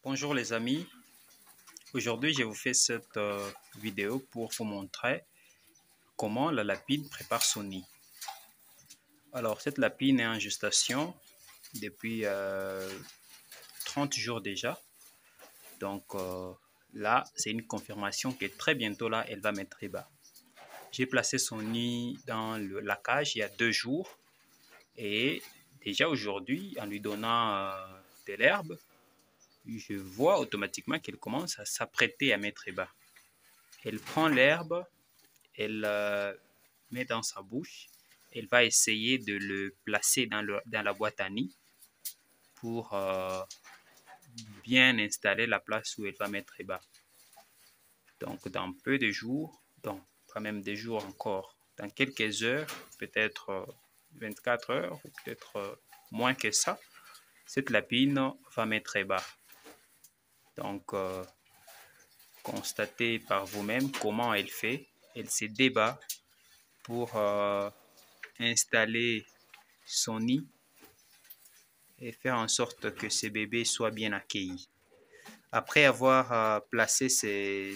Bonjour les amis, aujourd'hui je vous fais cette vidéo pour vous montrer comment la lapine prépare son nid. Alors cette lapine est en gestation depuis 30 jours déjà, donc là c'est une confirmation que très bientôt là elle va mettre bas. J'ai placé son nid dans la cage il y a 2 jours et déjà aujourd'hui en lui donnant de l'herbe, je vois automatiquement qu'elle commence à s'apprêter à mettre bas. Elle prend l'herbe, elle met dans sa bouche, elle va essayer de le placer dans la boîte à nid pour bien installer la place où elle va mettre bas. Donc dans peu de jours, donc pas même des jours encore, dans quelques heures, peut-être 24 heures ou peut-être moins que ça, cette lapine va mettre bas. Donc constatez par vous-même comment elle fait. Elle se débat pour installer son nid et faire en sorte que ce bébé soit bien accueilli. Après avoir placé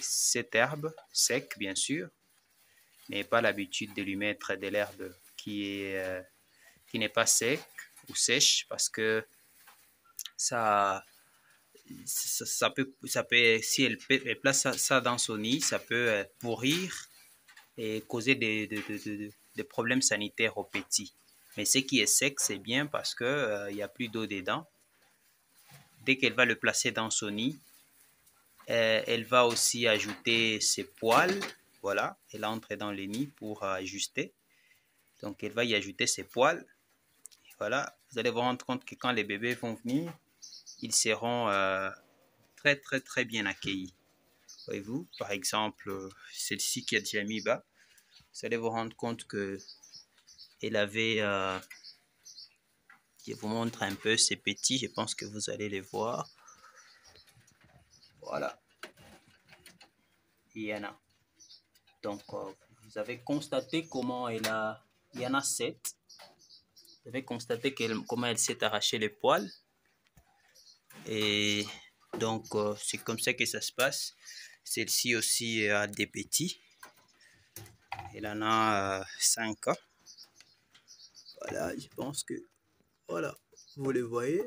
cette herbe sec, bien sûr, n'ayez pas l'habitude de lui mettre de l'herbe qui n'est pas sec ou sèche parce que ça peut, si elle place ça dans son nid, ça peut pourrir et causer des problèmes sanitaires aux petits. Mais ce qui est sec, c'est bien parce qu'il n'y a plus d'eau dedans. Dès qu'elle va le placer dans son nid, elle va aussi ajouter ses poils. Voilà, elle entre dans le nid pour ajuster. Donc, elle va y ajouter ses poils. Et voilà, vous allez vous rendre compte que quand les bébés vont venir, ils seront très bien accueillis. Voyez-vous, par exemple, celle-ci qui a déjà mis bas, vous allez vous rendre compte que elle avait, je vous montre un peu ces petits, je pense que vous allez les voir. Voilà, il y en a. Donc, vous avez constaté comment il y en a 7. Vous avez constaté comment elle s'est arraché les poils. Et donc, c'est comme ça que ça se passe. Celle-ci aussi a des petits. Elle en a 5. Voilà, je pense que, voilà, vous les voyez.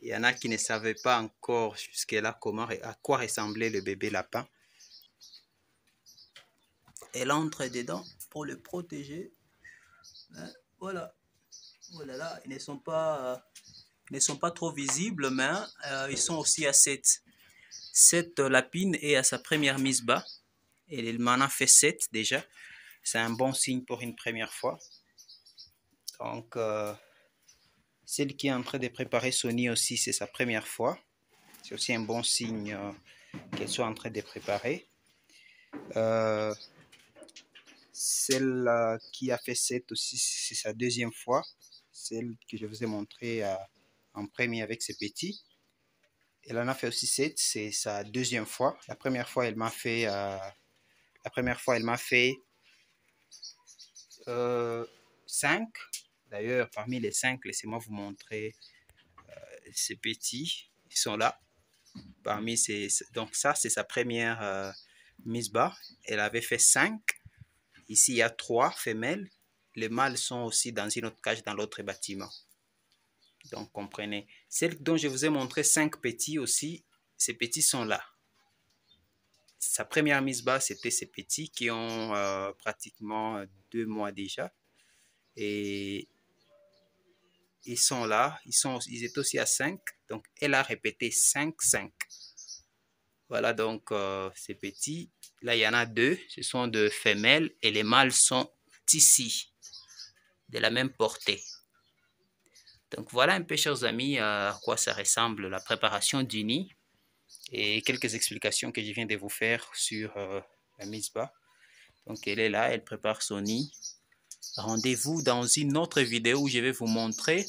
Il y en a qui ne savaient pas encore jusque-là à quoi ressemblait le bébé lapin. Elle entre dedans pour le protéger. Mais voilà. Voilà, là, ils ne sont pas trop visibles, mais ils sont aussi à 7. Cette lapine est à sa première mise bas. Et il m'en a fait 7 déjà. C'est un bon signe pour une première fois. Donc, celle qui est en train de préparer son nid aussi, c'est sa première fois. C'est aussi un bon signe qu'elle soit en train de préparer. Celle qui a fait 7 aussi, c'est sa deuxième fois. Celle que je vous ai montrée en premier avec ses petits. Elle en a fait aussi 7, c'est sa deuxième fois. La première fois, elle m'a fait 5. D'ailleurs, parmi les 5, laissez-moi vous montrer ces petits. Ils sont là. Donc ça, c'est sa première mise bas. Elle avait fait 5. Ici, il y a 3 femelles. Les mâles sont aussi dans une autre cage dans l'autre bâtiment. Donc, comprenez. Celle dont je vous ai montré 5 petits aussi, ces petits sont là. Sa première mise bas, c'était ces petits qui ont pratiquement 2 mois déjà. Et ils sont là. Ils étaient aussi à 5. Donc, elle a répété 5, 5. Voilà donc ces petits. Là, il y en a 2. Ce sont de femelles et les mâles sont ici, de la même portée. Donc, voilà un peu, chers amis, à quoi ça ressemble la préparation du nid et quelques explications que je viens de vous faire sur la mise bas. Donc, elle est là, elle prépare son nid. Rendez-vous dans une autre vidéo où je vais vous montrer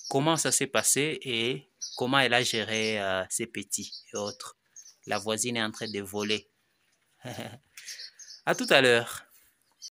comment ça s'est passé et comment elle a géré ses petits et autres. La voisine est en train de voler. À tout à l'heure.